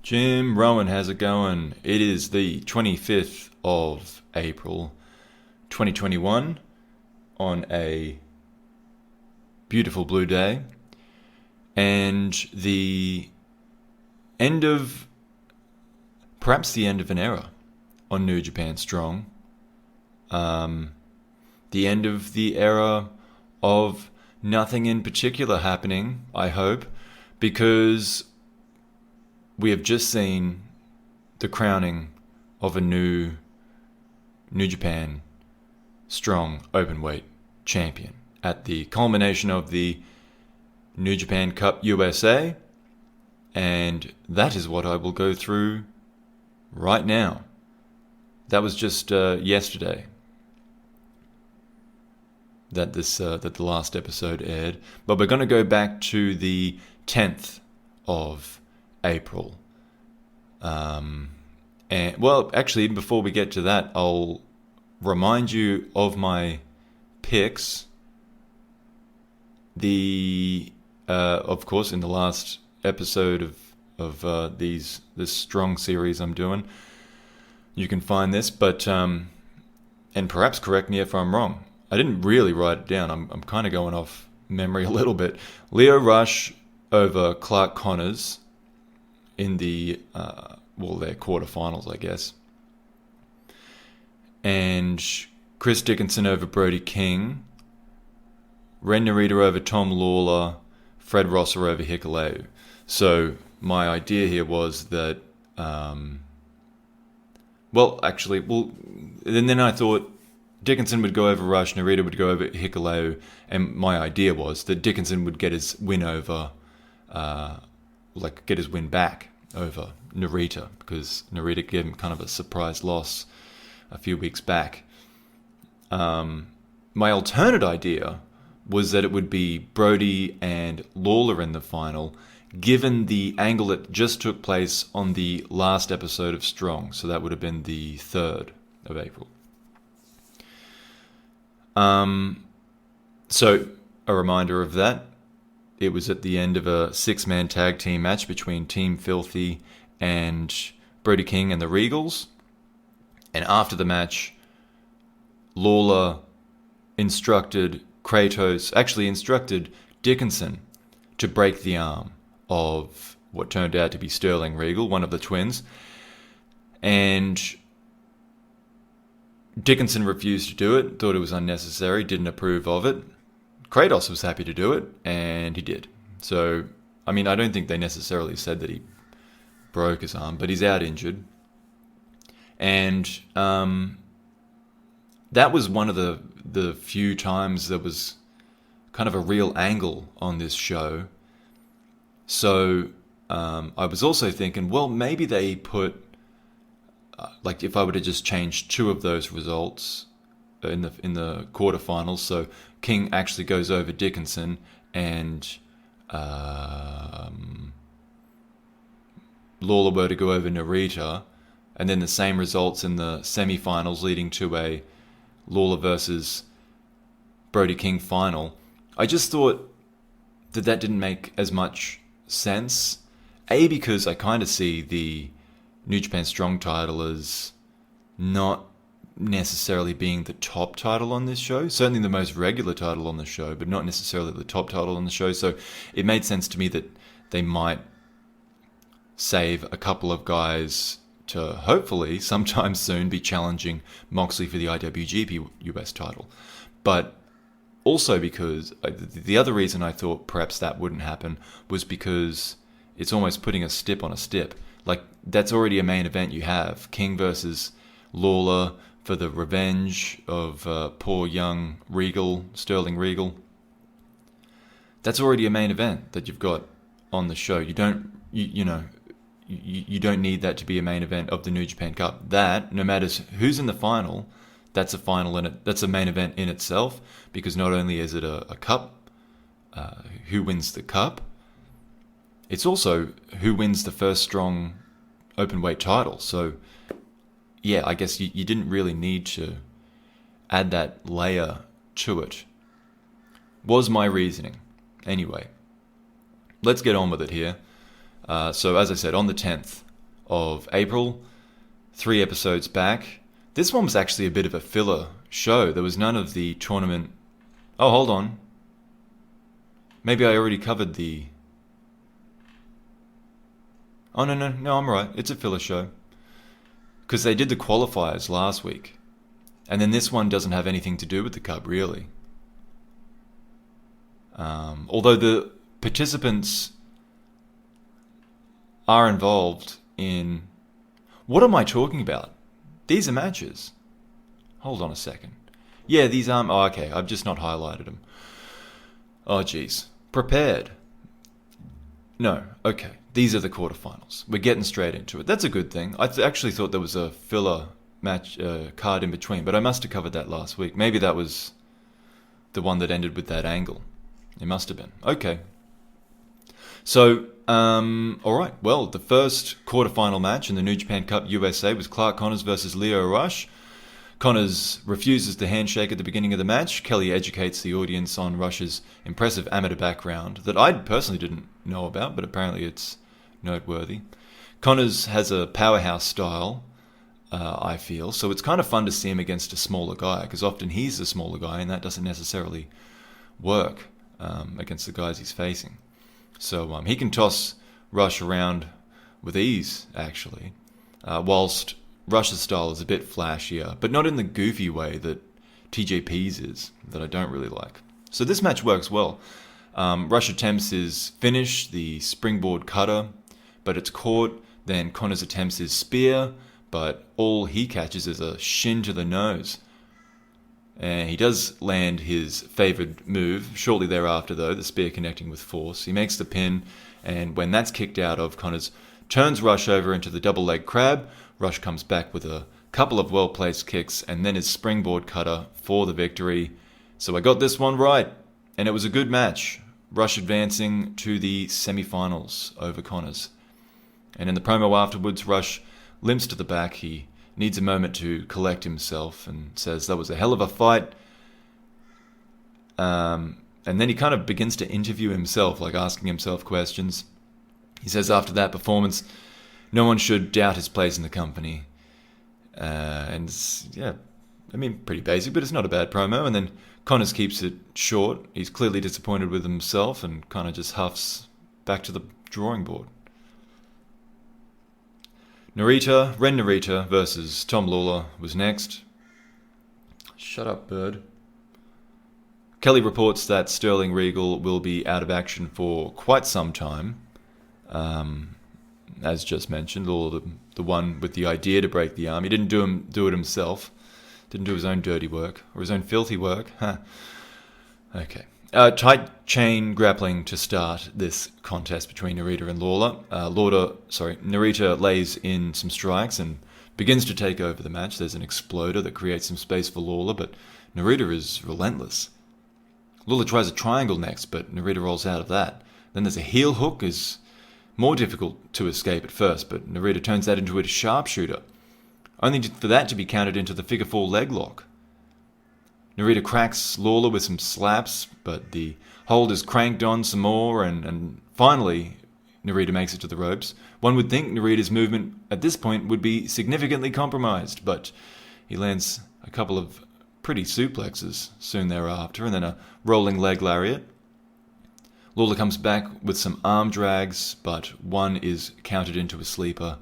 Jim Rowan, how's it going? It is the 25th of April 2021 on a beautiful blue day, and perhaps the end of an era on New Japan Strong. The end of the era of nothing in particular happening, I hope, because we have just seen the crowning of a new New Japan Strong Openweight champion at the culmination of the New Japan Cup USA, and that is what I will go through right now. That was just yesterday that the last episode aired, but we're going to go back to the 10th of April. And well, actually, before we get to that, I'll remind you of my picks. Of course, in the last episode of this Strong series I'm doing, you can find this, but and perhaps correct me if I'm wrong. I didn't really write it down. I'm kind of going off memory a little bit. Leo Rush over Clark Connors in the their quarterfinals, I guess. And Chris Dickinson over Brody King, Ren Narita over Tom Lawler, Fred Rosser over Hikuleo. So my idea here was that, and then I thought Dickinson would go over Rush, Narita would go over Hikuleo, and my idea was that Dickinson would get his win over, get his win back over Narita, because Narita gave him kind of a surprise loss a few weeks back. My alternate idea was that it would be Brody and Lawler in the final, given the angle that just took place on the last episode of Strong. So that would have been the 3rd of April. So a reminder of that. It was at the end of a 6-man tag team match between Team Filthy and Brody King and the Regals. And after the match, Lawler instructed Dickinson to break the arm of what turned out to be Sterling Regal, one of the twins. And Dickinson refused to do it, thought it was unnecessary, didn't approve of it. Kratos was happy to do it, and he did. So, I mean, I don't think they necessarily said that he broke his arm, but he's out injured. And that was one of the few times there was kind of a real angle on this show. So I was also thinking, well, maybe they put, if I would have just changed 2 of those results in the quarterfinals, so King actually goes over Dickinson and Lawler were to go over Narita, and then the same results in the semifinals leading to a Lawler versus Brody King final. I just thought that didn't make as much sense. A, because I kind of see the New Japan Strong title as not necessarily being the top title on this show. Certainly the most regular title on the show, but not necessarily the top title on the show. So it made sense to me that they might save a couple of guys to hopefully sometime soon be challenging Moxley for the IWGP US title. But also because the other reason I thought perhaps that wouldn't happen was because it's almost putting a stip on a stip. Like, that's already a main event you have. King versus Lawler for the revenge of poor young Regal, Sterling Regal. That's already a main event that you've got on the show. You don't need that to be a main event of the New Japan Cup. That, no matter who's in the final, that's a final in it. That's a main event in itself, because not only is it a cup, who wins the cup, it's also who wins the first Strong Openweight title. So, yeah, I guess you didn't really need to add that layer to it, was my reasoning. Anyway, let's get on with it here. So, as I said, on the 10th of April, 3 episodes back. This one was actually a bit of a filler show. There was none of the tournament... Oh, hold on. Maybe I already covered the... Oh, no, I'm right. It's a filler show. Because they did the qualifiers last week. And then this one doesn't have anything to do with the Cup, really. Although the participants are involved in... What am I talking about? These are matches. Hold on a second. Yeah, these aren't... Oh, okay, I've just not highlighted them. Oh, geez. Prepared. No, okay. These are the quarterfinals. We're getting straight into it. That's a good thing. I actually thought there was a filler match card in between, but I must have covered that last week. Maybe that was the one that ended with that angle. It must have been. Okay. So, alright. Well, the first quarterfinal match in the New Japan Cup USA was Clark Connors versus Lio Rush. Connors refuses the handshake at the beginning of the match. Kelly educates the audience on Rush's impressive amateur background that I personally didn't know about, but apparently it's noteworthy. Connors has a powerhouse style, I feel, so it's kind of fun to see him against a smaller guy, because often he's the smaller guy, and that doesn't necessarily work against the guys he's facing. So he can toss Rush around with ease, actually, whilst Rush's style is a bit flashier, but not in the goofy way that TJP's is, that I don't really like. So this match works well. Rush attempts his finish, the springboard cutter, but it's caught. Then Connors attempts his spear, but all he catches is a shin to the nose. And he does land his favoured move shortly thereafter, though, the spear connecting with force. He makes the pin, and when that's kicked out of, Connors turns Rush over into the double leg crab. Rush comes back with a couple of well-placed kicks, and then his springboard cutter for the victory. So I got this one right, and it was a good match. Rush advancing to the semi-finals over Connors. And in the promo afterwards, Rush limps to the back. He needs a moment to collect himself and says that was a hell of a fight. And then he kind of begins to interview himself, like asking himself questions. He says after that performance, no one should doubt his place in the company. And yeah, I mean, pretty basic, but it's not a bad promo. And then Connors keeps it short. He's clearly disappointed with himself and kind of just huffs back to the drawing board. Ren Narita versus Tom Lawler was next. Shut up, bird. Kelly reports that Sterling Regal will be out of action for quite some time. As just mentioned, Lawler, the one with the idea to break the arm. He didn't do it himself. Didn't do his own dirty work, or his own filthy work. Huh. Okay. Tight chain grappling to start this contest between Narita and Lawler. Narita lays in some strikes and begins to take over the match. There's an exploder that creates some space for Lawler, but Narita is relentless. Lawler tries a triangle next, but Narita rolls out of that. Then there's a heel hook, is more difficult to escape at first, but Narita turns that into a sharpshooter, only for that to be countered into the figure 4 leg lock. Narita cracks Lawler with some slaps, but the hold is cranked on some more, and finally Narita makes it to the ropes. One would think Narita's movement at this point would be significantly compromised, but he lands a couple of pretty suplexes soon thereafter, and then a rolling leg lariat. Lawler comes back with some arm drags, but one is countered into a sleeper.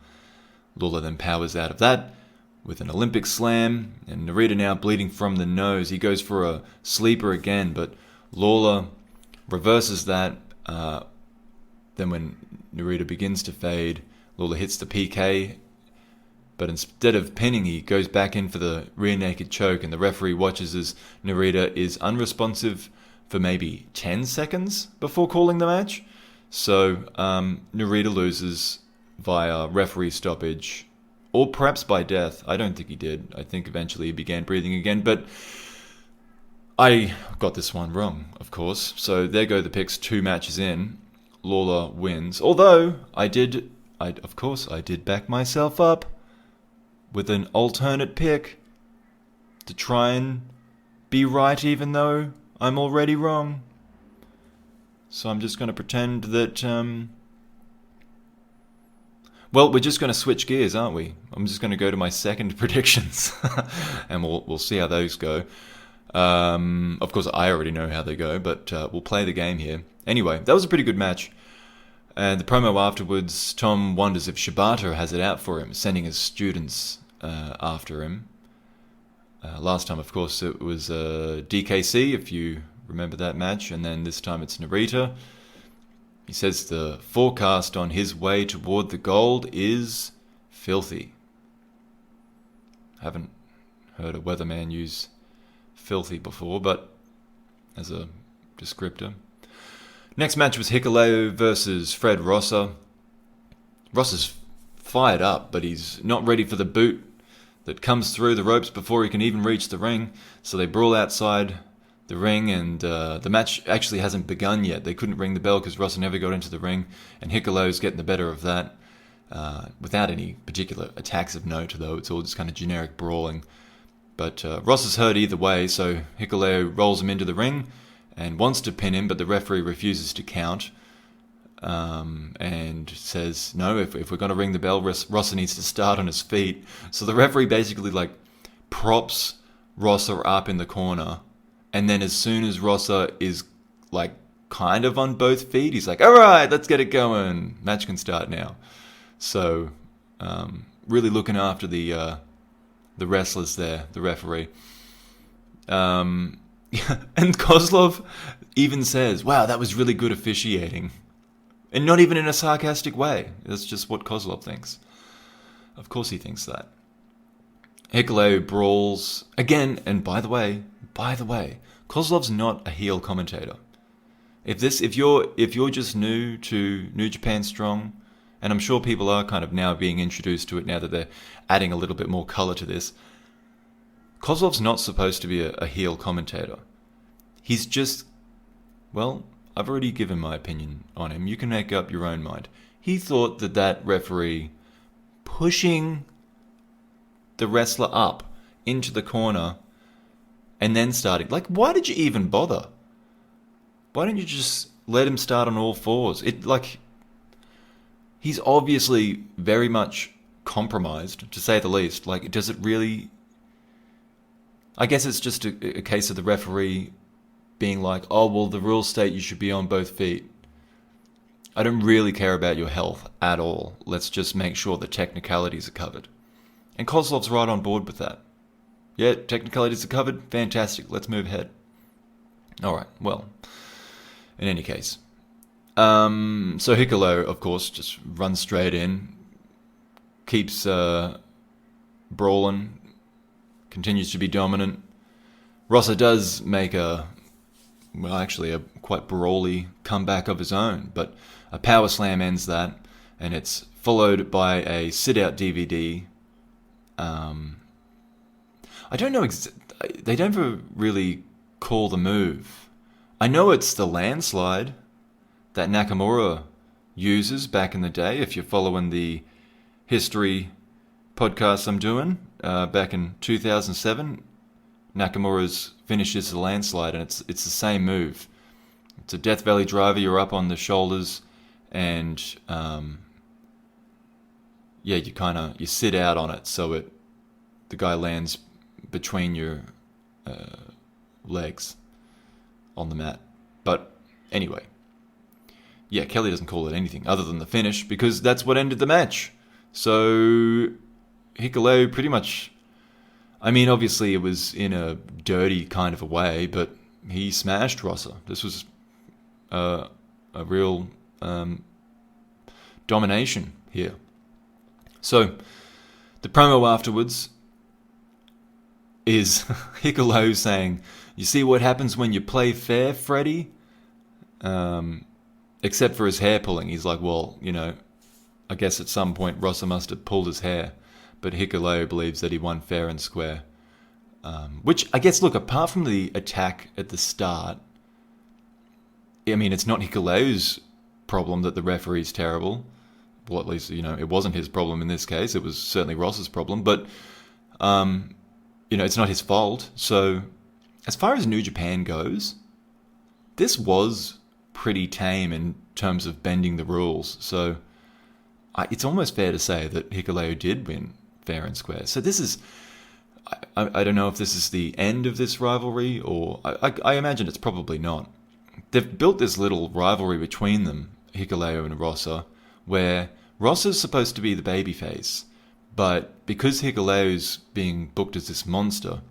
Lawler then powers out of that with an Olympic slam, and Narita now bleeding from the nose. He goes for a sleeper again, but Lawler reverses that. Then when Narita begins to fade, Lawler hits the PK, but instead of pinning, he goes back in for the rear naked choke, and the referee watches as Narita is unresponsive for maybe 10 seconds before calling the match. So Narita loses via referee stoppage, or perhaps by death. I don't think he did. I think eventually he began breathing again, but I got this one wrong, of course. So there go the picks 2 matches in. Lawler wins. Although I did back myself up with an alternate pick to try and be right even though I'm already wrong. So I'm just going to pretend that... Well, we're just going to switch gears, aren't we? I'm just going to go to my second predictions, and we'll see how those go. Of course, I already know how they go, but we'll play the game here. Anyway, that was a pretty good match. And the promo afterwards, Tom wonders if Shibata has it out for him, sending his students after him. Last time, of course, it was DKC, if you remember that match, and then this time it's Narita. He says the forecast on his way toward the gold is filthy. Haven't heard a weatherman use filthy before, but as a descriptor. Next match was Hikuleo versus Fred Rosser. Rosser's fired up, but he's not ready for the boot that comes through the ropes before he can even reach the ring. So they brawl outside the ring, and the match actually hasn't begun yet. They couldn't ring the bell because Rosser never got into the ring, and Hikuleo's getting the better of that without any particular attacks of note, though. It's all just kind of generic brawling. But Rosser's hurt either way, so Hikuleo rolls him into the ring and wants to pin him, but the referee refuses to count and says, no, if we're going to ring the bell, Rosser needs to start on his feet. So the referee basically props Rosser up in the corner, and then as soon as Rosser is kind of on both feet, he's like, all right, let's get it going. Match can start now. So really looking after the wrestlers there, the referee. And Kozlov even says, wow, that was really good officiating. And not even in a sarcastic way. That's just what Kozlov thinks. Of course he thinks that. Hikuleo brawls again, and by the way, Kozlov's not a heel commentator. If you're just new to New Japan Strong, and I'm sure people are kind of now being introduced to it now that they're adding a little bit more color to this, Kozlov's not supposed to be a heel commentator. He's just, well, I've already given my opinion on him. You can make up your own mind. He thought that referee pushing the wrestler up into the corner and then starting, why did you even bother? Why don't you just let him start on all fours? He's obviously very much compromised, to say the least. Does it really... I guess it's just a case of the referee being like, oh, well, the rules state you should be on both feet. I don't really care about your health at all. Let's just make sure the technicalities are covered. And Kozlov's right on board with that. Yeah, technicalities are covered. Fantastic. Let's move ahead. All right. Well, in any case. So Hikuleo, of course, just runs straight in. Keeps brawling. Continues to be dominant. Rosser does make a quite brawly comeback of his own, but a power slam ends that, and it's followed by a sit-out DVD. I don't know, they never really call the move. I know it's the landslide that Nakamura uses back in the day, if you're following the history podcast I'm doing. Back in 2007, Nakamura's finishes the landslide, and it's the same move. It's a Death Valley driver. You're up on the shoulders, and you sit out on it, so the guy lands between your legs on the mat. But anyway, yeah, Kelly doesn't call it anything other than the finish because that's what ended the match. So Hikuleo pretty much, I mean, obviously it was in a dirty kind of a way, but he smashed Rosser. This was a real domination here. So the promo afterwards is Hikuleo saying, you see what happens when you play fair, Freddy? Except for his hair pulling. He's like, well, I guess at some point Rosser must have pulled his hair. But Hikuleo believes that he won fair and square. Which, I guess, look, apart from the attack at the start, I mean, it's not Hikuleo's problem that the referee's terrible. Well, at least, it wasn't his problem in this case. It was certainly Ross's problem. But, it's not his fault. So, as far as New Japan goes, this was pretty tame in terms of bending the rules. So, it's almost fair to say that Hikuleo did win fair and square. So this is, I don't know if this is the end of this rivalry, or I imagine it's probably not. They've built this little rivalry between them, Hikuleo and Rossa, where Rossa's supposed to be the babyface, but because Hikuleo's being booked as this monster,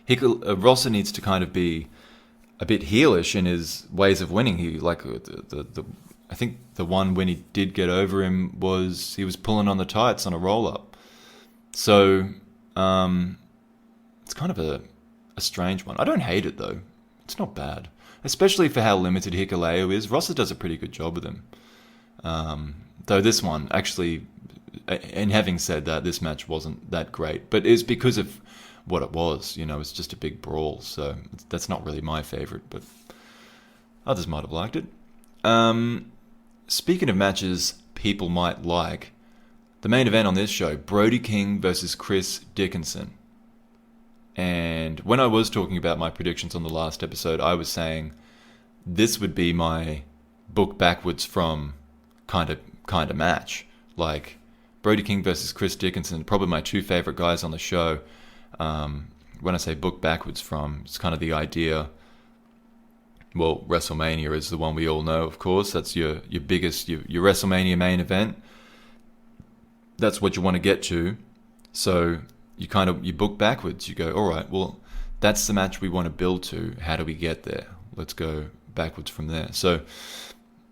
Rossa needs to kind of be a bit heelish in his ways of winning. He I think the one when he did get over him was he was pulling on the tights on a roll up. So it's kind of a strange one. I don't hate it though. It's not bad, especially for how limited Hikuleo is. Rossa does a pretty good job with him. Though this one actually, and having said that, this match wasn't that great, but it's because of what it was. It's just a big brawl, so that's not really my favorite, but others might have liked it. Speaking of matches people might like, the main event on this show, Brody King versus Chris Dickinson. And when I was talking about my predictions on the last episode, I was saying this would be my book backwards from kind of match. Like Brody King versus Chris Dickinson, probably my two favorite guys on the show. When I say book backwards from, it's kind of the idea. Well, WrestleMania is the one we all know, of course. That's your biggest, your WrestleMania main event. That's what you want to get to. So you book backwards. You go, all right, well, that's the match we want to build to. How do we get there? Let's go backwards from there. So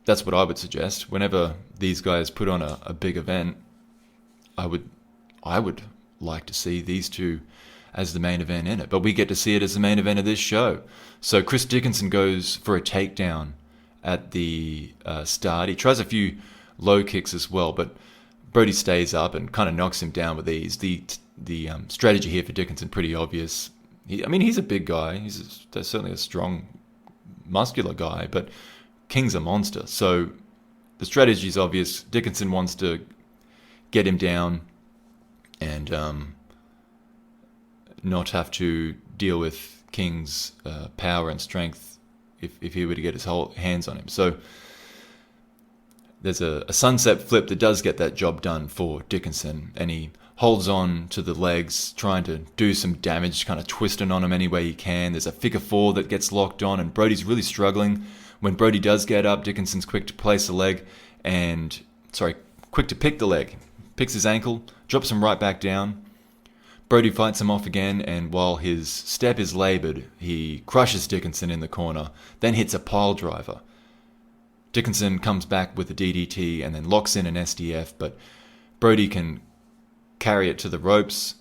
that's what I would suggest. Whenever these guys put on a big event, I would like to see these two as the main event in it. But we get to see it as the main event of this show. So Chris Dickinson goes for a takedown at the start. He tries a few low kicks as well, but Brody stays up and kind of knocks him down with ease. The strategy here for Dickinson, pretty obvious. He's a big guy. He's certainly a strong, muscular guy, but King's a monster. So the strategy is obvious. Dickinson wants to get him down and not have to deal with King's power and strength if he were to get his whole hands on him. So there's a sunset flip that does get that job done for Dickinson, and he holds on to the legs, trying to do some damage, kind of twisting on him any way he can. There's a figure four that gets locked on, and Brody's really struggling. When Brody does get up, Dickinson's quick to place the leg, quick to pick the leg. Picks his ankle, drops him right back down. Brody fights him off again, and while his step is laboured, he crushes Dickinson in the corner, then hits a pile driver. Dickinson comes back with a DDT and then locks in an SDF, but Brody can carry it to the ropes.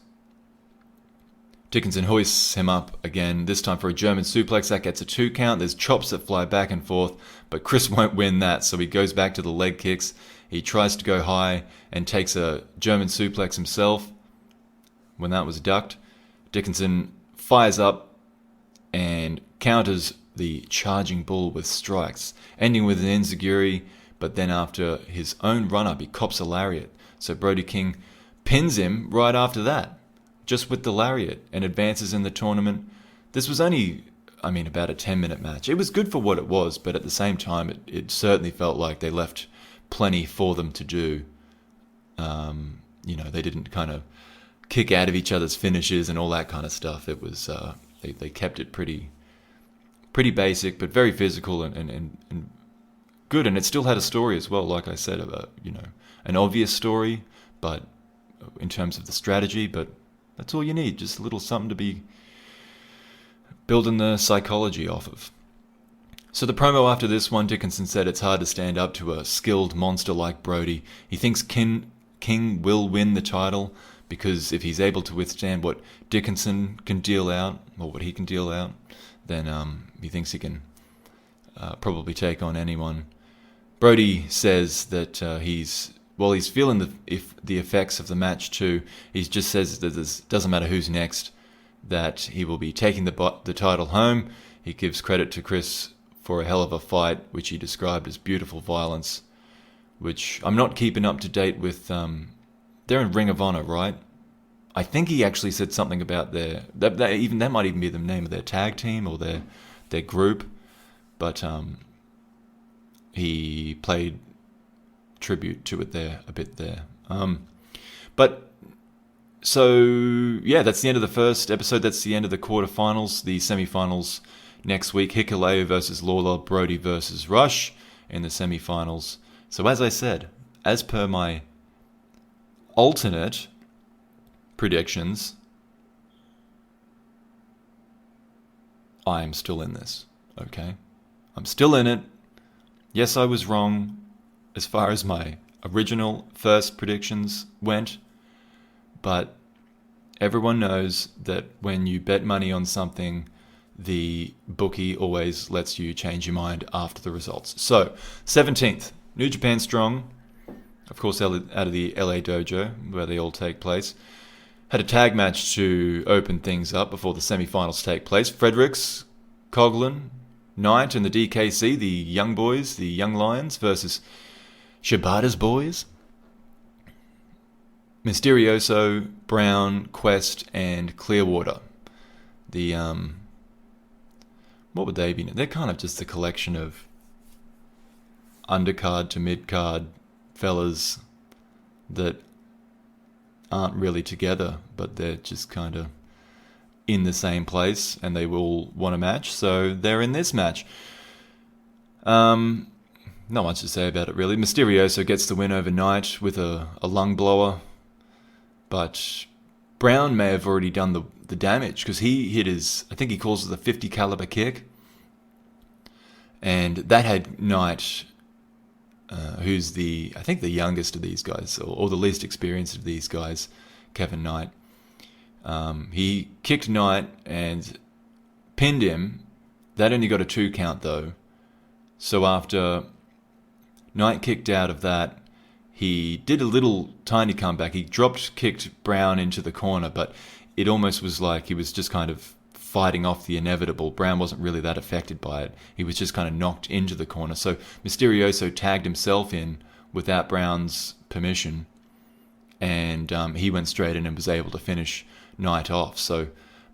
Dickinson hoists him up again, this time for a German suplex. That gets a 2 count. There's chops that fly back and forth, but Chris won't win that, so he goes back to the leg kicks. He tries to go high and takes a German suplex himself. When that was ducked, Dickinson fires up and counters the charging bull with strikes, ending with an enziguri, but then after his own run-up, he cops a lariat. So Brody King pins him right after that, just with the lariat, and advances in the tournament. This was only, about a 10-minute match. It was good for what it was, but at the same time, it certainly felt like they left plenty for them to do. They didn't kind of kick out of each other's finishes and all that kind of stuff. It was they kept it pretty basic, but very physical and good. And it still had a story as well, like I said, about an obvious story, but in terms of the strategy. But that's all you need, just a little something to be building the psychology off of. So the promo after this one, Dickinson said it's hard to stand up to a skilled monster like Brody. He thinks King will win the title, because if he's able to withstand what Dickinson can deal out, or what he can deal out, then he thinks he can probably take on anyone. Brody says that he's feeling the effects of the match too. He just says that it doesn't matter who's next, that he will be taking the title home. He gives credit to Chris for a hell of a fight, which he described as beautiful violence, which I'm not keeping up to date with. They're in Ring of Honor, right? I think he actually said something about that might even be the name of their tag team or their group. But he played tribute to it there, a bit there. But so, yeah, that's the end of the first episode. That's the end of the quarterfinals. The semifinals next week, Hikuleo versus Lawler, Brody versus Rush in the semifinals. So as I said, as per my alternate predictions, I am still in this, okay? I'm still in it. Yes, I was wrong as far as my original first predictions went, but everyone knows that when you bet money on something, the bookie always lets you change your mind after the results. So, 17th, New Japan Strong, of course out of the LA dojo where they all take place, had a tag match to open things up before the semi-finals take place. Fredericks, Coughlin, Knight and the DKC, the young boys, the young lions, versus Shibata's boys. Mysterioso, Brown, Quest, and Clearwater. The, what would they be? They're kind of just a collection of undercard to midcard fellas that aren't really together, but they're just kind of in the same place and they will want a match, so they're in this match. Not much to say about it really. Mysterioso gets the win overnight with a lung blower, but Brown may have already done the damage because he hit his, I think he calls it the 50 caliber kick, and that had Knight, who's I think the youngest of these guys, or the least experienced of these guys, Kevin Knight. He kicked Knight and pinned him. That only got a 2 count though. So after Knight kicked out of that, he did a little tiny comeback. He kicked Brown into the corner, but it almost was like he was just kind of fighting off the inevitable. Brown wasn't really that affected by it. He was just kind of knocked into the corner. So Mysterioso tagged himself in without Brown's permission, and he went straight in and was able to finish Knight off. So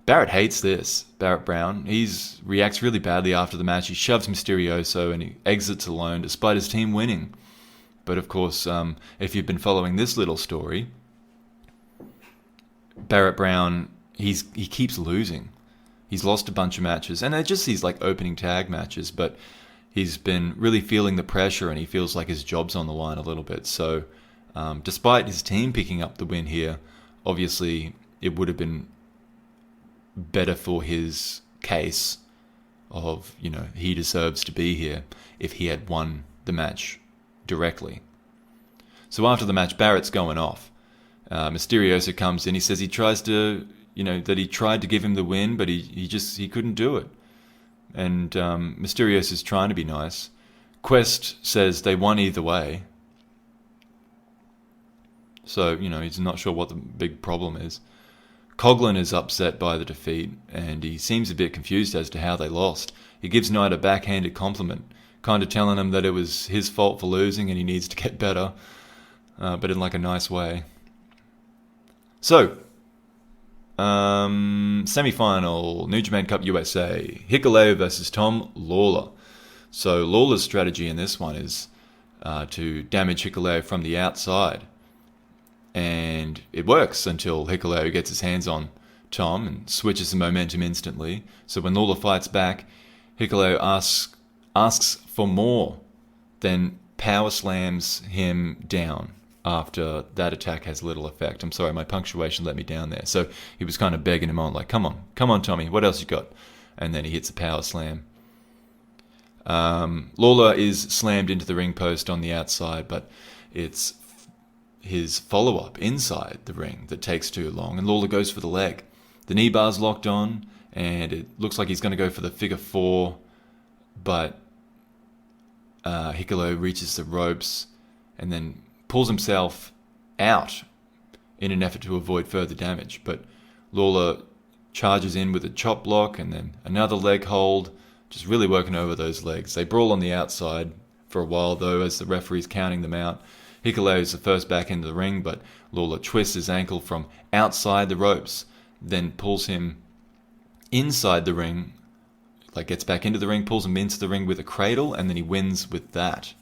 Barrett hates this. Barrett Brown, he reacts really badly after the match. He shoves Mysterioso and he exits alone despite his team winning. But of course, if you've been following this little story, Barrett Brown, he keeps losing. He's lost a bunch of matches, and they're just these like opening tag matches, but he's been really feeling the pressure and he feels like his job's on the line a little bit. So despite his team picking up the win here, obviously it would have been better for his case of, he deserves to be here if he had won the match directly. So after the match, Barrett's going off. Mysterioso comes in. He says he tries to, that he tried to give him the win, but he couldn't do it. And Mysterioso's trying to be nice. Quest says they won either way. So, he's not sure what the big problem is. Coughlin is upset by the defeat, and he seems a bit confused as to how they lost. He gives Knight a backhanded compliment, kind of telling him that it was his fault for losing and he needs to get better, but in like a nice way. So, semi-final, New Japan Cup USA, Hikuleo versus Tom Lawler. So Lawler's strategy in this one is to damage Hikuleo from the outside. And it works until Hikuleo gets his hands on Tom and switches the momentum instantly. So when Lawler fights back, Hikuleo asks for more, then power slams him down after that attack has little effect. I'm sorry, my punctuation let me down there. So he was kind of begging him on, like, come on, Tommy, what else you got? And then he hits a power slam. Lawler is slammed into the ring post on the outside, but it's his follow-up inside the ring that takes too long, and Lawler goes for the leg. The knee bar's locked on, and it looks like he's going to go for the figure 4, but Hikuleo reaches the ropes and then pulls himself out in an effort to avoid further damage. But Lawler charges in with a chop block and then another leg hold, just really working over those legs. They brawl on the outside for a while, though, as the referee's counting them out. Hikuleo is the first back into the ring, but Lawler twists his ankle from outside the ropes, then pulls him inside the ring, gets back into the ring, pulls him into the ring with a cradle, and then he wins with that.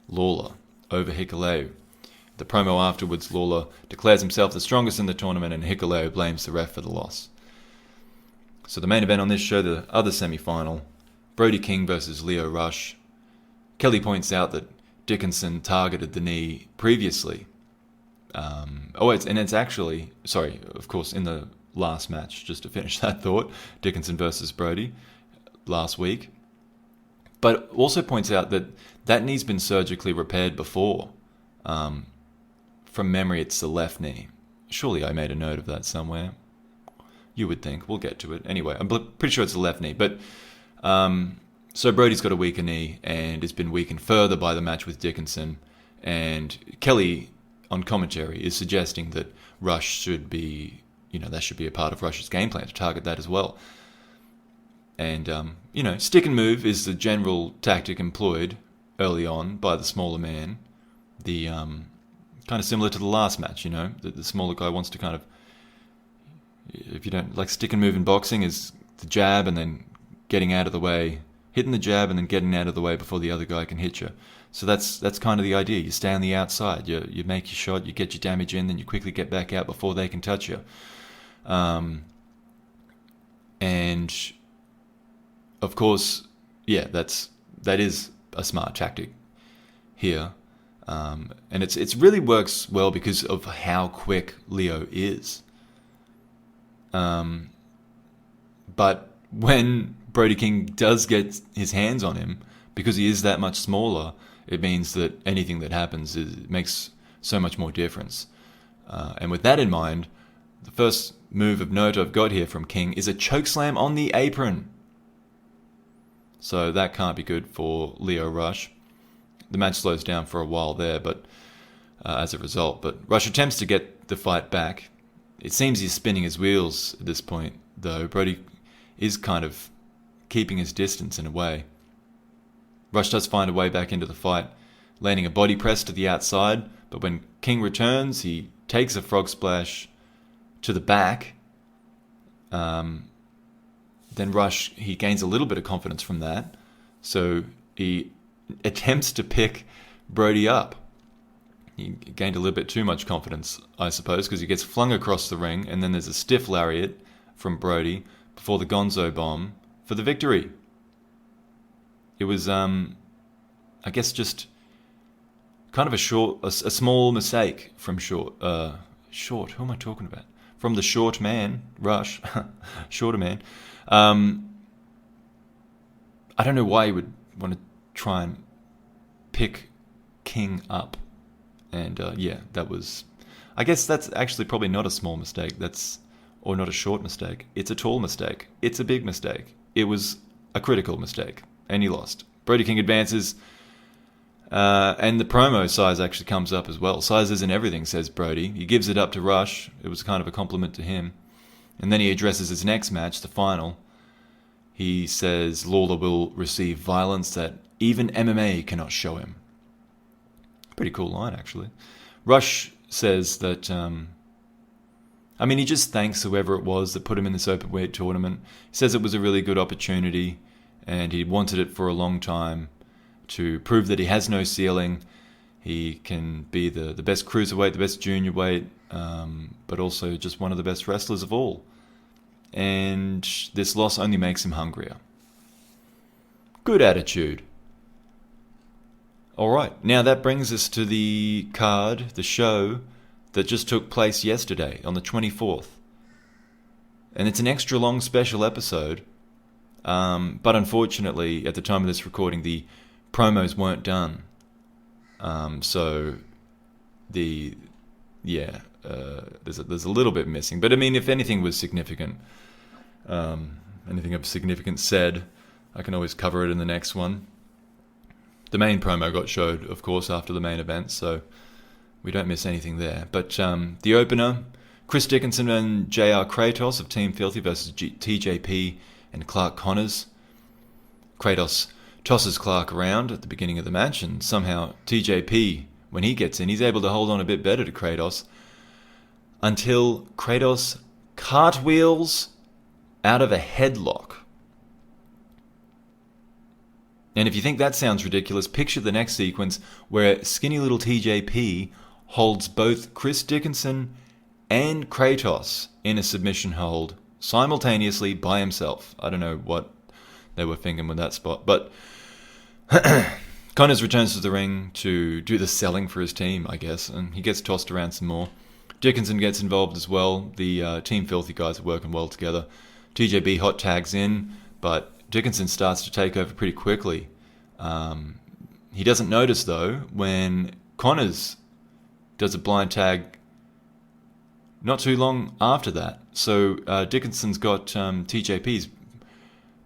Lawler over Hikuleo. The promo afterwards, Lawler declares himself the strongest in the tournament, and Hikuleo blames the ref for the loss. So the main event on this show, the other semi-final, Brody King versus Lio Rush. Kelly points out that Dickinson targeted the knee previously. It's actually, of course, in the last match, just to finish that thought, Dickinson versus Brody last week. But also points out that that knee's been surgically repaired before. From memory, it's the left knee. Surely I made a note of that somewhere. You would think. We'll get to it. Anyway, I'm pretty sure it's the left knee. But so Brody's got a weaker knee and has been weakened further by the match with Dickinson. And Kelly, on commentary, is suggesting that Rush should be, that should be a part of Rush's game plan to target that as well. And, stick and move is the general tactic employed early on by the smaller man. The kind of similar to the last match, the smaller guy wants to kind of, if you don't like stick and move in boxing, is the jab and then getting out of the way, hitting the jab and then getting out of the way before the other guy can hit you. So that's kind of the idea. You stay on the outside, you make your shot, you get your damage in, then you quickly get back out before they can touch you. And of course, that is a smart tactic here. And it's really works well because of how quick Lio is. But when Brody King does get his hands on him, because he is that much smaller, it means that anything that happens makes so much more difference. And with that in mind, the first move of note I've got here from King is a chokeslam on the apron. So that can't be good for Lio Rush. The match slows down for a while there, but as a result. But Rush attempts to get the fight back. It seems he's spinning his wheels at this point, though. Brody is kind of keeping his distance in a way. Rush does find a way back into the fight, landing a body press to the outside, but when King returns, he takes a frog splash to the back. Then Rush, he gains a little bit of confidence from that, so he attempts to pick Brody up. He gained a little bit too much confidence, I suppose, because he gets flung across the ring, and then there's a stiff lariat from Brody before the Gonzo bomb for the victory. It was, I guess, just kind of a small mistake from Short. Who am I talking about? From the short man, Rush, shorter man. I don't know why he would want to try and pick King up. And that was, I guess that's actually probably not a small mistake. Or not a short mistake. It's a tall mistake. It's a big mistake. It was a critical mistake. And he lost. Brody King advances. And the promo size actually comes up as well. Size isn't everything, says Brody. He gives it up to Rush. It was kind of a compliment to him. And then he addresses his next match, the final. He says Lawler will receive violence that even MMA cannot show him. Pretty cool line, actually. Rush says that, he just thanks whoever it was that put him in this openweight tournament. He says it was a really good opportunity, and he wanted it for a long time to prove that he has no ceiling. He can be the best cruiserweight, the best junior weight, but also just one of the best wrestlers of all. And this loss only makes him hungrier. Good attitude. Alright, now that brings us to the card, the show, that just took place yesterday, on the 24th. And it's an extra long special episode, but unfortunately, at the time of this recording, the promos weren't done. There's a little bit missing. But if anything was significant, anything of significance said, I can always cover it in the next one. The main promo got showed, of course, after the main event, so we don't miss anything there. But the opener, Chris Dickinson and JR Kratos of Team Filthy versus TJP and Clark Connors. Kratos tosses Clark around at the beginning of the match, and somehow TJP, when he gets in, he's able to hold on a bit better to Kratos until Kratos cartwheels out of a headlock. And if you think that sounds ridiculous, picture the next sequence where skinny little TJP holds both Chris Dickinson and Kratos in a submission hold simultaneously by himself. I don't know what they were thinking with that spot, but Connors returns to the ring to do the selling for his team, I guess, and he gets tossed around some more. Dickinson gets involved as well. The Team Filthy guys are working well together. TJB hot tags in, but Dickinson starts to take over pretty quickly. He doesn't notice, though, when Connors does a blind tag not too long after that. So Dickinson's got TJP's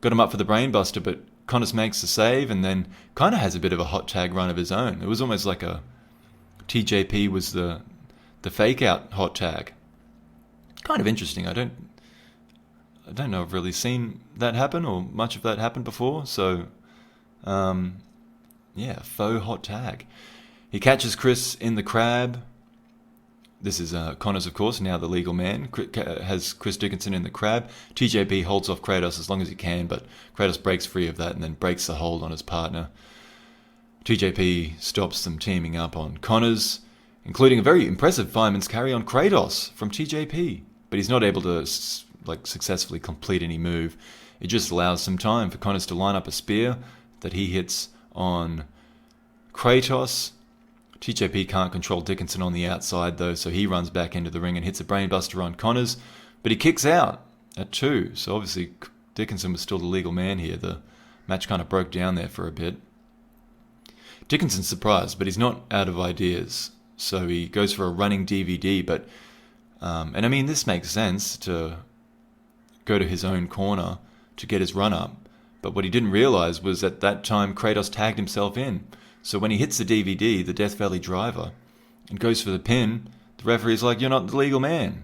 got him up for the brainbuster, but Connors makes the save and then kind of has a bit of a hot tag run of his own. It was almost like a TJP was the fake out hot tag. Kind of interesting. I don't know I've really seen that happen or much of that happen before. So yeah, faux hot tag. He catches Chris in the crab. This is Connors, of course, now the legal man, has Chris Dickinson in the crab. TJP holds off Kratos as long as he can, but Kratos breaks free of that and then breaks the hold on his partner. TJP stops them teaming up on Connors, including a very impressive fireman's carry on Kratos from TJP, but he's not able to successfully complete any move. It just allows some time for Connors to line up a spear that he hits on Kratos. TJP can't control Dickinson on the outside, though, so he runs back into the ring and hits a brainbuster on Connors, but he kicks out at 2. So obviously Dickinson was still the legal man here. The match kind of broke down there for a bit. Dickinson's surprised, but he's not out of ideas. So he goes for a running DVD, but and I mean, this makes sense to go to his own corner to get his run up. But what he didn't realize was at that time Kratos tagged himself in. So when he hits the DVD, the Death Valley driver, and goes for the pin, the referee's like, "You're not the legal man."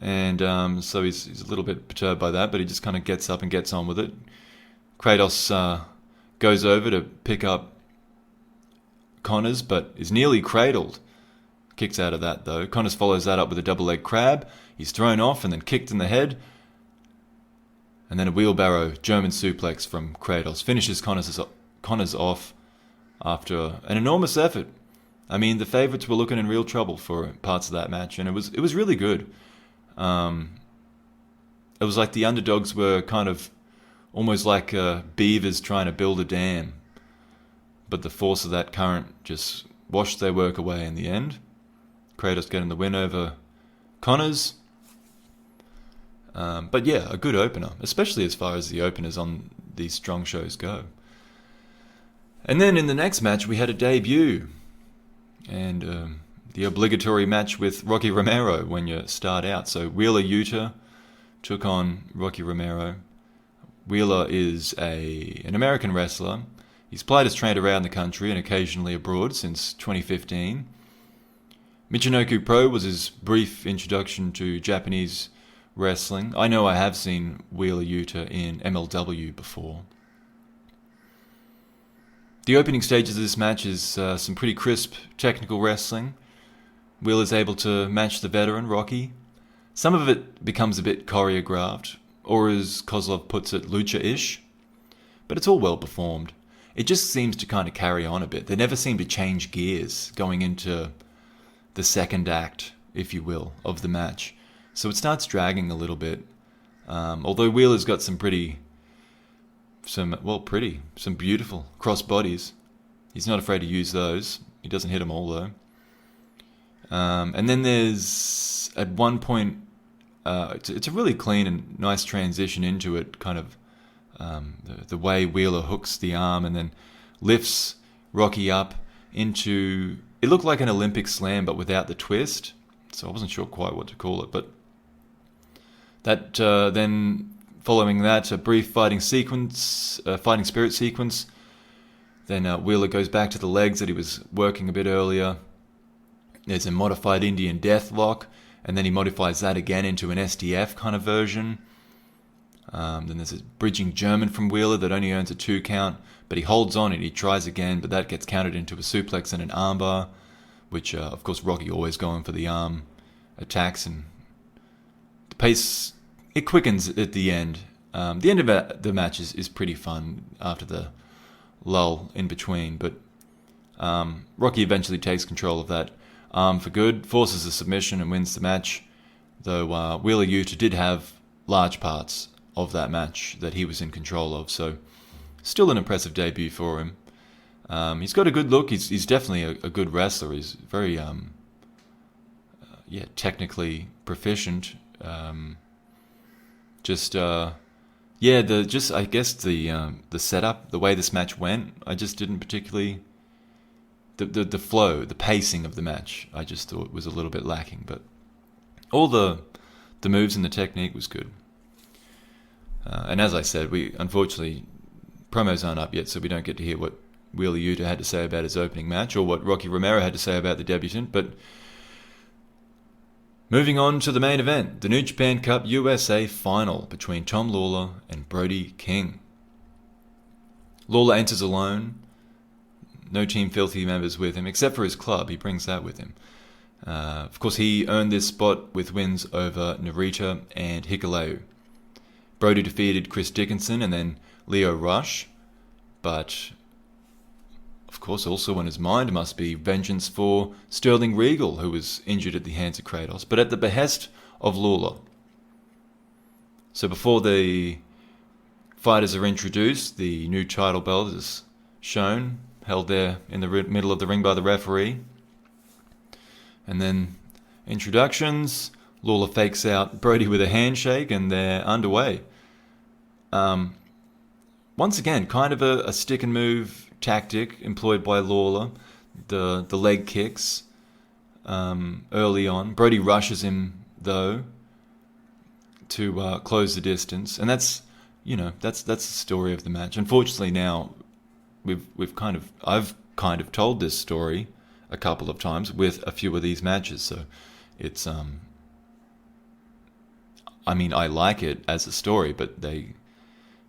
And so he's a little bit perturbed by that, but he just kind of gets up and gets on with it. Kratos goes over to pick up Connors, but is nearly cradled. Kicks out of that, though. Connors follows that up with a double leg crab. He's thrown off and then kicked in the head. And then a wheelbarrow German suplex from Kratos finishes Connors off after an enormous effort. I mean, the favourites were looking in real trouble for parts of that match, and it was really good. It was like the underdogs were kind of almost like beavers trying to build a dam, but the force of that current just washed their work away in the end. Kratos getting the win over Connors. But yeah, a good opener, especially as far as the openers on these strong shows go. And then in the next match, we had a debut. And the obligatory match with Rocky Romero when you start out. So Wheeler Yuta took on Rocky Romero. Wheeler is an American wrestler. He's played as trained around the country and occasionally abroad since 2015. Michinoku Pro was his brief introduction to Japanese wrestling. I know I have seen Wheeler Yuta in MLW before. The opening stages of this match is some pretty crisp technical wrestling. Wheeler's able to match the veteran, Rocky. Some of it becomes a bit choreographed, or as Kozlov puts it, lucha-ish. But it's all well performed. It just seems to kind of carry on a bit. They never seem to change gears going into the second act, if you will, of the match. So it starts dragging a little bit. Although Wheeler's got some beautiful cross bodies. He's not afraid to use those. He doesn't hit them all, though. And then there's, at one point, it's a really clean and nice transition into it, kind of the way Wheeler hooks the arm and then lifts Rocky up into, it looked like an Olympic slam, but without the twist. So I wasn't sure quite what to call it, but that then following that, a brief fighting spirit sequence. Then Wheeler goes back to the legs that he was working a bit earlier. There's a modified Indian deathlock, and then he modifies that again into an SDF kind of version. Then there's a bridging German from Wheeler that only earns a 2 count, but he holds on and he tries again, but that gets countered into a suplex and an armbar, which, of course, Rocky always going for the arm attacks, and the pace, it quickens at the end. The end of the match is pretty fun after the lull in between. But Rocky eventually takes control of that arm for good, forces a submission and wins the match, though Wheeler Yuta did have large parts of that match that he was in control of, so still an impressive debut for him. He's got a good look. He's definitely a good wrestler. He's very technically proficient. I guess the setup, the way this match went, I just didn't particularly the flow, the pacing of the match, I just thought was a little bit lacking. But all the moves and the technique was good. And as I said, we unfortunately promos aren't up yet, so we don't get to hear what Wheeler Yuta had to say about his opening match or what Rocky Romero had to say about the debutant. But moving on to the main event, the New Japan Cup USA final between Tom Lawler and Brody King. Lawler enters alone. No Team Filthy members with him, except for his club. He brings that with him. Of course, he earned this spot with wins over Narita and Hikuleo. Brody defeated Chris Dickinson and then Leo Rush, but of course also on his mind must be vengeance for Sterling Regal, who was injured at the hands of Kratos, but at the behest of Lawler. So before the fighters are introduced, the new title belt is shown, held there in the middle of the ring by the referee. And then introductions, Lawler fakes out Brody with a handshake, and they're underway. Once again, kind of a stick and move tactic employed by Lawler. The leg kicks early on. Brody rushes him though to close the distance, and that's the story of the match. Unfortunately, now I've kind of told this story a couple of times with a few of these matches, so it's I like it as a story, but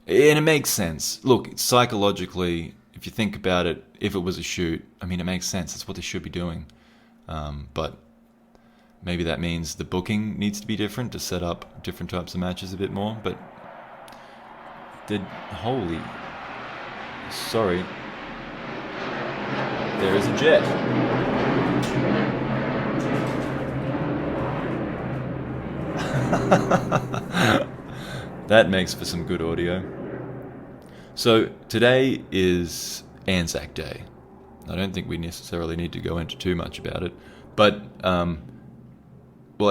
it makes sense. Look, psychologically, if you think about it, if it was a shoot, it makes sense. That's what they should be doing. But maybe that means the booking needs to be different to set up different types of matches a bit more. But sorry, there is a jet. That makes for some good audio. So today is Anzac Day. I don't think we necessarily need to go into too much about it, but I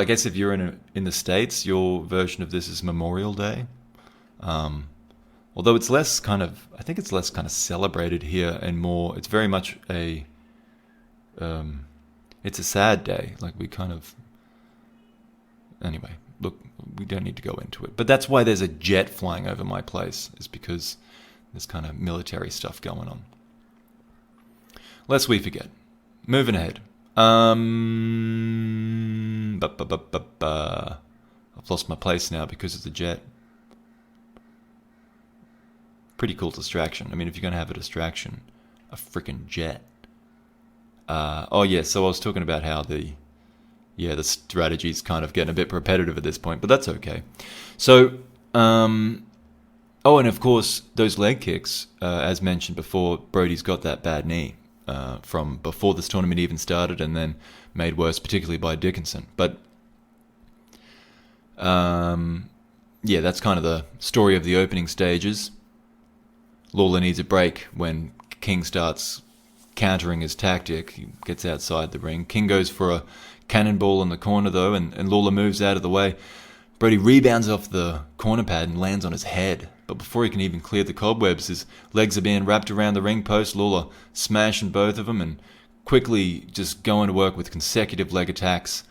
guess if you're in the States, your version of this is Memorial Day. Although it's less kind of celebrated here and more. It's very much it's a sad day. Like anyway. Look, we don't need to go into it. But that's why there's a jet flying over my place, is because there's kind of military stuff going on. Lest we forget. Moving ahead. I've lost my place now because of the jet. Pretty cool distraction. If you're going to have a distraction, a freaking jet. So I was talking about how the strategy's kind of getting a bit repetitive at this point, but that's okay. So, and of course, those leg kicks, as mentioned before, Brody's got that bad knee from before this tournament even started, and then made worse, particularly by Dickinson. But, that's kind of the story of the opening stages. Lawler needs a break when King starts countering his tactic. He gets outside the ring. King goes for a cannonball in the corner though, and Lawler moves out of the way. Brody rebounds off the corner pad and lands on his head, but before he can even clear the cobwebs, his legs are being wrapped around the ring post. Lawler smashing both of them and quickly just going to work with consecutive leg attacks,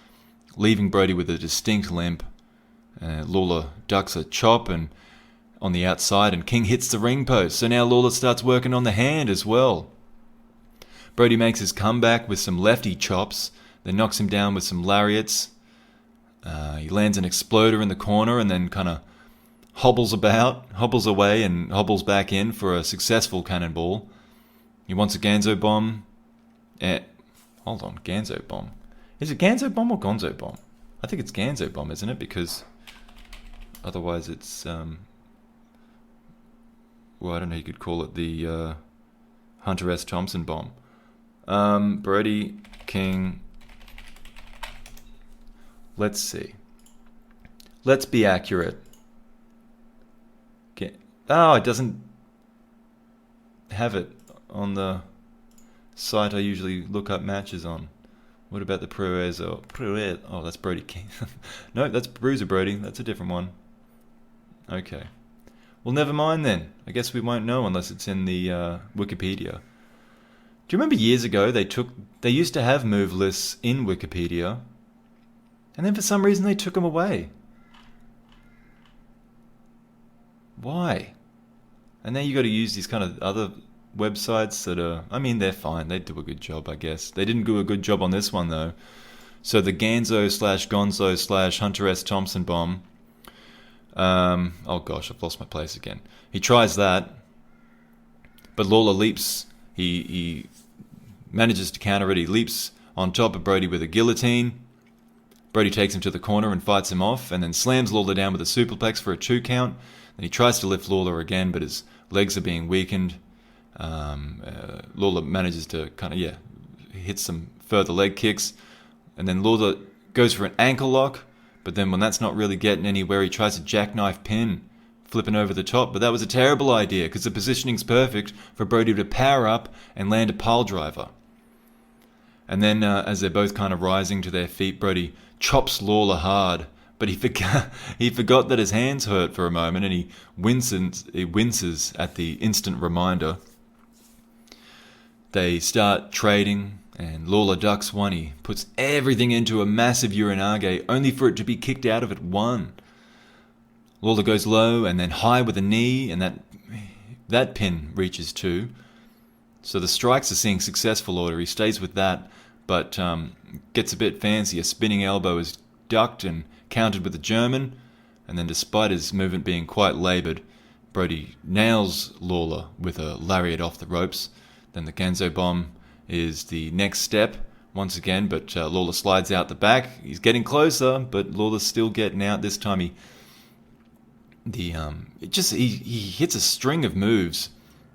leaving Brody with a distinct limp. Lawler ducks a chop and on the outside, and King hits the ring post, so now Lawler starts working on the hand as well. Brody makes his comeback with some lefty chops, then knocks him down with some lariats. He lands an exploder in the corner and then kind of hobbles away and hobbles back in for a successful cannonball. He wants a Ganzo bomb. Hold on, Ganzo bomb. Is it Ganzo bomb or Gonzo bomb? I think it's Ganzo bomb, isn't it? Because otherwise it's... I don't know, you could call it the Hunter S. Thompson bomb. Brody King. Let's see. Let's be accurate. Oh, it doesn't have it on the site I usually look up matches on. What about the Perez? Oh, that's Brody King. No, that's Bruiser Brody. That's a different one. Okay. Well, never mind then. I guess we won't know unless it's in the Wikipedia. Do you remember years ago they used to have move lists in Wikipedia, and then for some reason they took them away? Why? And now you got to use these kind of other websites that are, I mean, they're fine. They do a good job, I guess. They didn't do a good job on this one, though. So the Ganzo/Gonzo/Hunter S. Thompson bomb. Oh gosh, I've lost my place again. He tries that, but Lawler leaps. He manages to counter it. He leaps on top of Brody with a guillotine. Brody takes him to the corner and fights him off, and then slams Lawler down with a superplex for a 2 count. Then he tries to lift Lawler again, but his legs are being weakened. Lawler manages to hit some further leg kicks, and then Lawler goes for an ankle lock, but then when that's not really getting anywhere, he tries a jackknife pin, flipping over the top, but that was a terrible idea because the positioning's perfect for Brody to power up and land a pile driver. And then as they're both kind of rising to their feet, Brody chops Lawler hard, but he forgot that his hands hurt for a moment, and he winces at the instant reminder. They start trading, and Lawler ducks one. He puts everything into a massive urinage, only for it to be kicked out of it 1. Lawler goes low and then high with a knee, and that pin reaches 2. So the strikes are seeing successful order. He stays with that, but gets a bit fancy. A spinning elbow is ducked and countered with a German, and then despite his movement being quite laboured, Brody nails Lawler with a lariat off the ropes. Then the Ganzo bomb is the next step once again, but Lawler slides out the back. He's getting closer, but Lawler's still getting out. This time he hits a string of moves,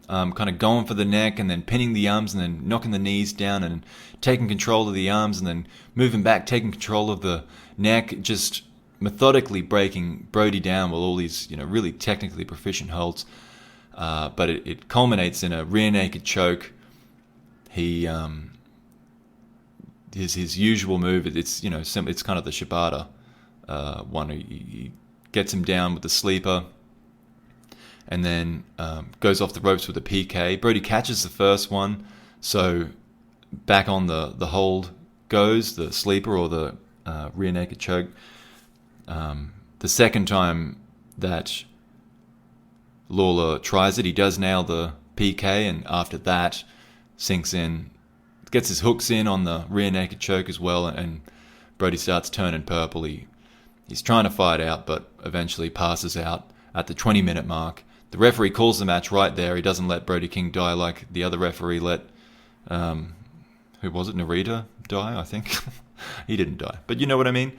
kind of going for the neck and then pinning the arms and then knocking the knees down and taking control of the arms and then moving back, taking control of the neck, just methodically breaking Brody down with all these really technically proficient holds. But it culminates in a rear naked choke. He his usual move. It's it's kind of the Shibata one. He gets him down with the sleeper, and then goes off the ropes with a PK. Brody catches the first one, so back on the hold goes the sleeper or the rear naked choke. The second time that Lawler tries it, he does nail the PK, and after that sinks in, gets his hooks in on the rear naked choke as well, and Brody starts turning purple. He's trying to fight out, but eventually passes out at the 20-minute mark. The referee calls the match right there. He doesn't let Brody King die like the other referee let, who was it, Narita die, I think? He didn't die, but you know what I mean.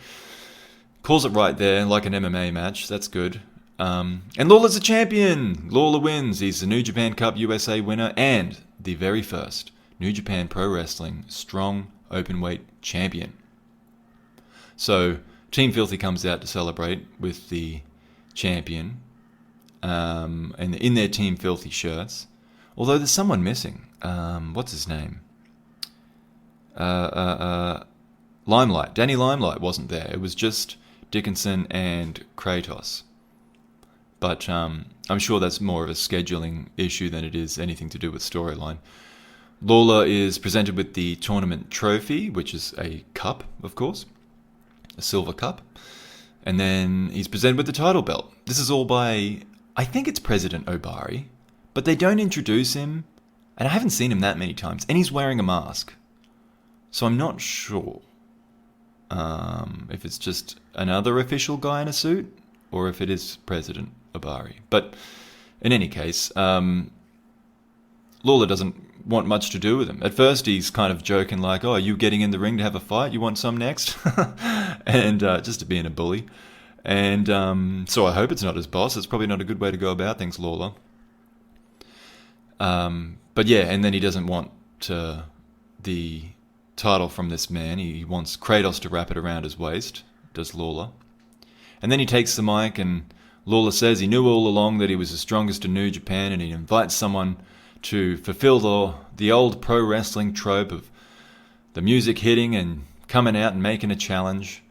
Calls it right there, like an MMA match. That's good. And Lawler's a champion. Lawler wins. He's the New Japan Cup USA winner and the very first New Japan Pro Wrestling Strong Openweight champion. So Team Filthy comes out to celebrate with the champion, and in their Team Filthy shirts. Although there's someone missing. What's his name? Limelight. Danny Limelight wasn't there. It was just Dickinson and Kratos. But I'm sure that's more of a scheduling issue than it is anything to do with storyline. Lawler is presented with the tournament trophy, which is a cup, of course. A silver cup. And then he's presented with the title belt. This is all by, I think it's President Obari, but they don't introduce him, and I haven't seen him that many times, and he's wearing a mask. So I'm not sure if it's just another official guy in a suit, or if it is President Obari. But in any case, Lawler doesn't want much to do with him. At first he's kind of joking like, oh, are you getting in the ring to have a fight? You want some next? And just to being a bully. And so I hope it's not his boss. It's probably not a good way to go about things, Lawler. But yeah, and then he doesn't want the title from this man. He wants Kratos to wrap it around his waist, does Lawler. And then he takes the mic and Lawler says he knew all along that he was the strongest in New Japan, and he invites someone to fulfill the old pro wrestling trope of the music hitting and coming out and making a challenge.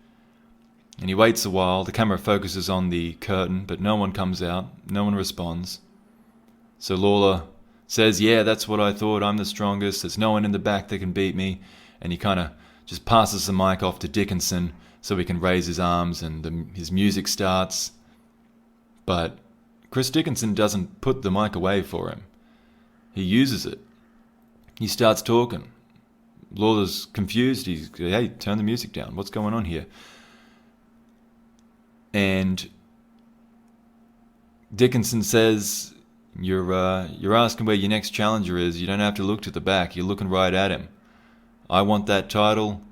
And he waits a while. The camera focuses on the curtain, but no one comes out. No one responds. So Lawler says, yeah, that's what I thought. I'm the strongest. There's no one in the back that can beat me. And he kind of just passes the mic off to Dickinson so he can raise his arms, and his music starts. But Chris Dickinson doesn't put the mic away for him. He uses it. He starts talking. Lawler's confused. He's, hey, turn the music down. What's going on here? And Dickinson says, you're asking where your next challenger is. You don't have to look to the back. You're looking right at him. I want that title.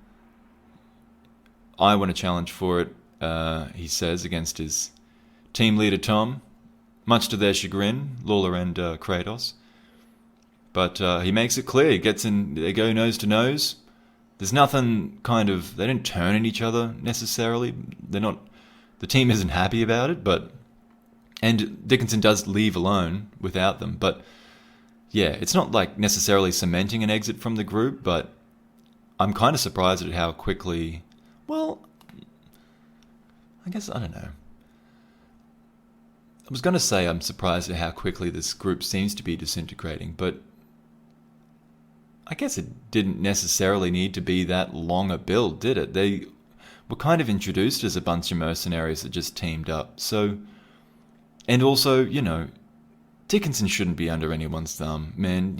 I want to challenge for it, he says, against his team leader, Tom. Much to their chagrin, Lawler and Kratos. But he makes it clear. He gets in, they go nose to nose. There's nothing they don't turn at each other necessarily. The team isn't happy about it, and Dickinson does leave alone without them. But yeah, it's not like necessarily cementing an exit from the group, but I'm kind of surprised at how quickly, well, I guess, I don't know. I was going to say I'm surprised at how quickly this group seems to be disintegrating, but I guess it didn't necessarily need to be that long a build, did it? They were kind of introduced as a bunch of mercenaries that just teamed up. So, and also, Dickinson shouldn't be under anyone's thumb. Man,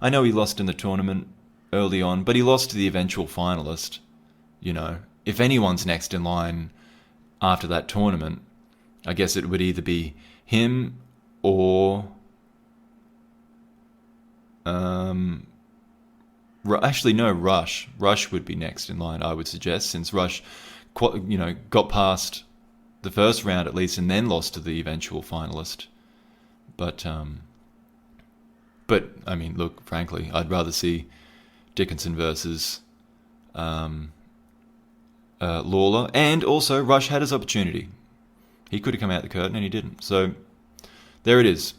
I know he lost in the tournament early on, but he lost to the eventual finalist. If anyone's next in line after that tournament, I guess it would either be him or actually, no, Rush. Rush would be next in line, I would suggest, since Rush, got past the first round at least, and then lost to the eventual finalist. But I mean, look, frankly, I'd rather see Dickinson versus Lawler, and also Rush had his opportunity. He could have come out the curtain, and he didn't. So there it is,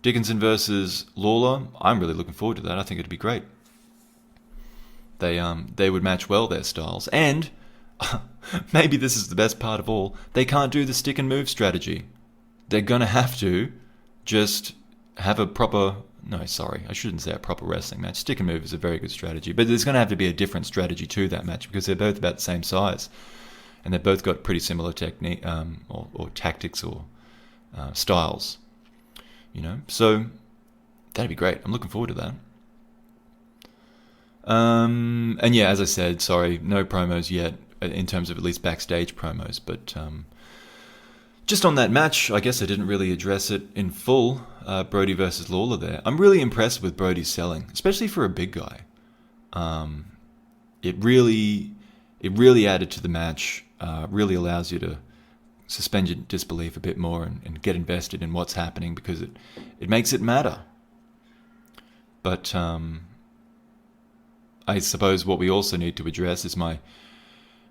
Dickinson versus Lawler. I'm really looking forward to that. I think it'd be great. They would match well, their styles. And maybe this is the best part of all, they can't do the stick and move strategy. They're going to have to just have a proper... No, sorry, I shouldn't say a proper wrestling match. Stick and move is a very good strategy. But there's going to have to be a different strategy to that match because they're both about the same size. And they've both got pretty similar technique or tactics or styles. So that'd be great. I'm looking forward to that. And yeah, as I said, sorry, no promos yet in terms of at least backstage promos, but just on that match, I guess I didn't really address it in full, Brody versus Lawler there. I'm really impressed with Brody's selling, especially for a big guy. It really added to the match, really allows you to suspend your disbelief a bit more and get invested in what's happening because it makes it matter. But I suppose what we also need to address is my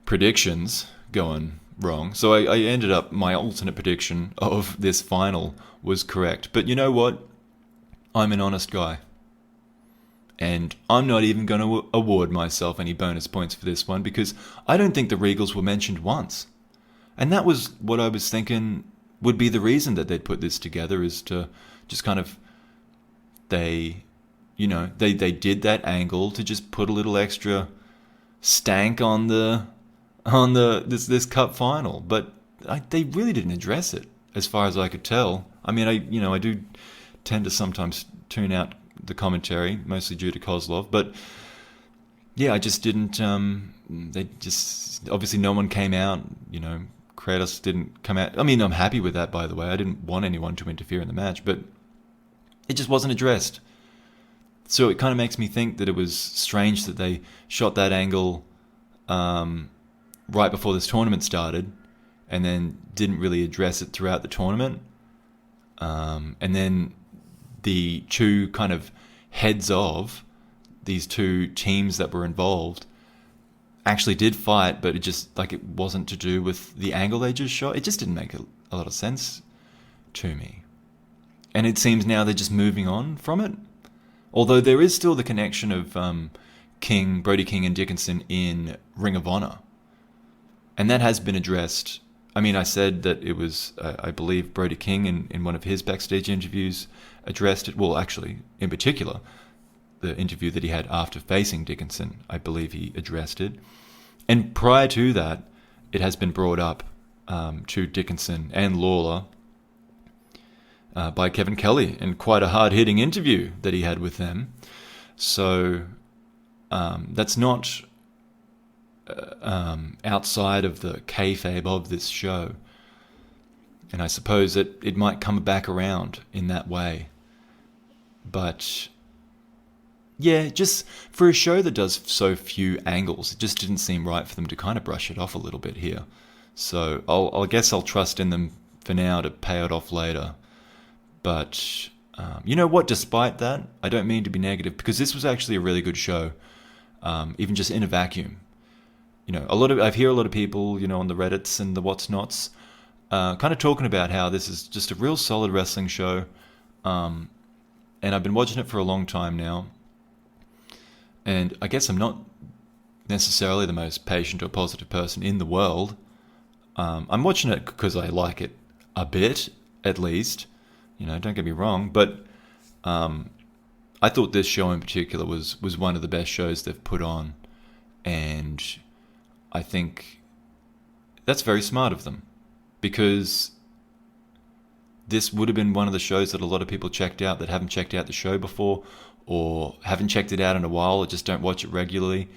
predictions going wrong. So I ended up, my alternate prediction of this final was correct. But you know what? I'm an honest guy. And I'm not even going to award myself any bonus points for this one because I don't think the Regals were mentioned once. And that was what I was thinking would be the reason that they'd put this together, is to just kind of, they did that angle to just put a little extra stank on this cup final, but they really didn't address it as far as I could tell. I mean, I do tend to sometimes tune out the commentary, mostly due to Kozlov, but yeah, I just didn't. They just obviously no one came out. Kratos didn't come out. I mean, I'm happy with that, by the way. I didn't want anyone to interfere in the match, but it just wasn't addressed. So it kind of makes me think that it was strange that they shot that angle right before this tournament started and then didn't really address it throughout the tournament. And then the two kind of heads of these two teams that were involved actually did fight, but it wasn't to do with the angle they just shot. It just didn't make a lot of sense to me. And it seems now they're just moving on from it. Although there is still the connection of Brody King and Dickinson in Ring of Honor. And that has been addressed. I mean, I said that it was, I believe, Brody King in one of his backstage interviews addressed it. Well, actually, in particular, the interview that he had after facing Dickinson, I believe he addressed it. And prior to that, it has been brought up to Dickinson and Lawler by Kevin Kelly in quite a hard-hitting interview that he had with them. So that's not outside of the kayfabe of this show. And I suppose that it might come back around in that way. But yeah, just for a show that does so few angles, it just didn't seem right for them to kind of brush it off a little bit here. So I guess I'll trust in them for now to pay it off later. But you know what? Despite that, I don't mean to be negative, because this was actually a really good show, even just in a vacuum. You know, I hear a lot of people, you know, on the Reddits and the what's nots, kind of talking about how this is just a real solid wrestling show. And I've been watching it for a long time now. And I guess I'm not necessarily the most patient or positive person in the world. I'm watching it because I like it a bit, at least. You know, don't get me wrong. But I thought this show in particular was one of the best shows they've put on. And I think that's very smart of them. Because this would have been one of the shows that a lot of people checked out that haven't checked out the show before, or haven't checked it out in a while, or just don't watch it regularly.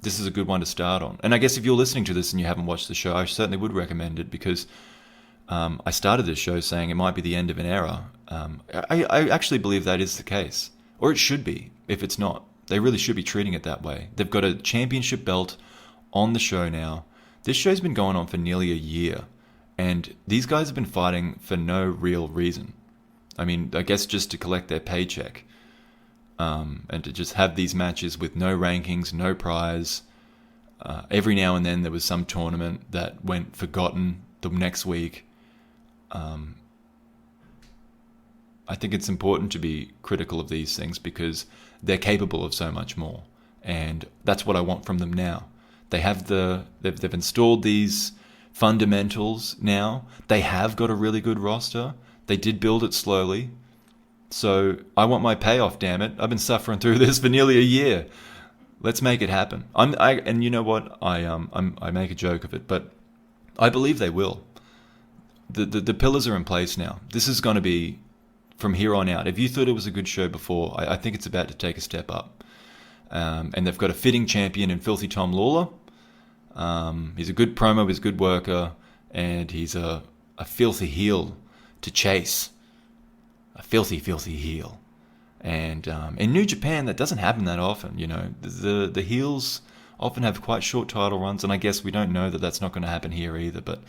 This is a good one to start on. And I guess if you're listening to this and you haven't watched the show, I certainly would recommend it, because I started this show saying it might be the end of an era. I actually believe that is the case. Or it should be, if it's not. They really should be treating it that way. They've got a championship belt on the show now. This show's been going on for nearly a year. And these guys have been fighting for no real reason. I mean, I guess just to collect their paycheck. And to just have these matches with no rankings, no prize. Every now and then there was some tournament that went forgotten the next week. I think it's important to be critical of these things, because they're capable of so much more. And that's what I want from them now. They have they've installed these fundamentals now. They have got a really good roster. They did build it slowly. So I want my payoff, damn it. I've been suffering through this for nearly a year. Let's make it happen. And you know what? I make a joke of it, but I believe they will. The pillars are in place now. This is going to be from here on out. If you thought it was a good show before, I think it's about to take a step up. And they've got a fitting champion in Filthy Tom Lawler. He's a good promo, he's a good worker, and he's a filthy heel to chase. A filthy, filthy heel. And in New Japan, that doesn't happen that often. You know, the heels often have quite short title runs, and I guess we don't know that that's not going to happen here either. But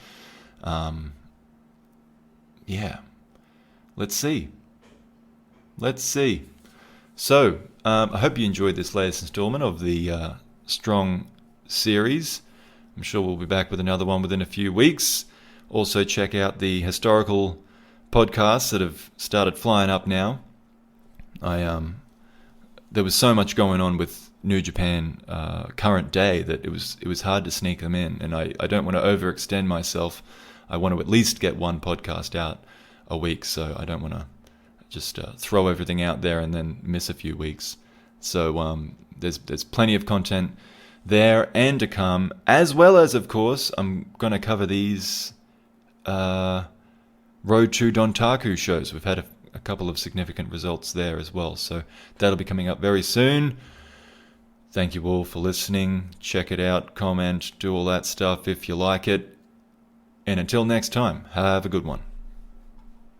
yeah, let's see. So I hope you enjoyed this latest installment of the Strong series. I'm sure we'll be back with another one within a few weeks. Also check out the historical podcasts that have started flying up now. There was so much going on with New Japan current day that it was hard to sneak them in, and I don't want to overextend myself. I want to at least get one podcast out a week, so I don't want to just throw everything out there and then miss a few weeks. So there's plenty of content there and to come, as well as, of course, I'm going to cover these Road to Dontaku shows. We've had a couple of significant results there as well, so that'll be coming up very soon. Thank you all for listening. Check it out, comment, do all that stuff if you like it. And until next time, have a good one.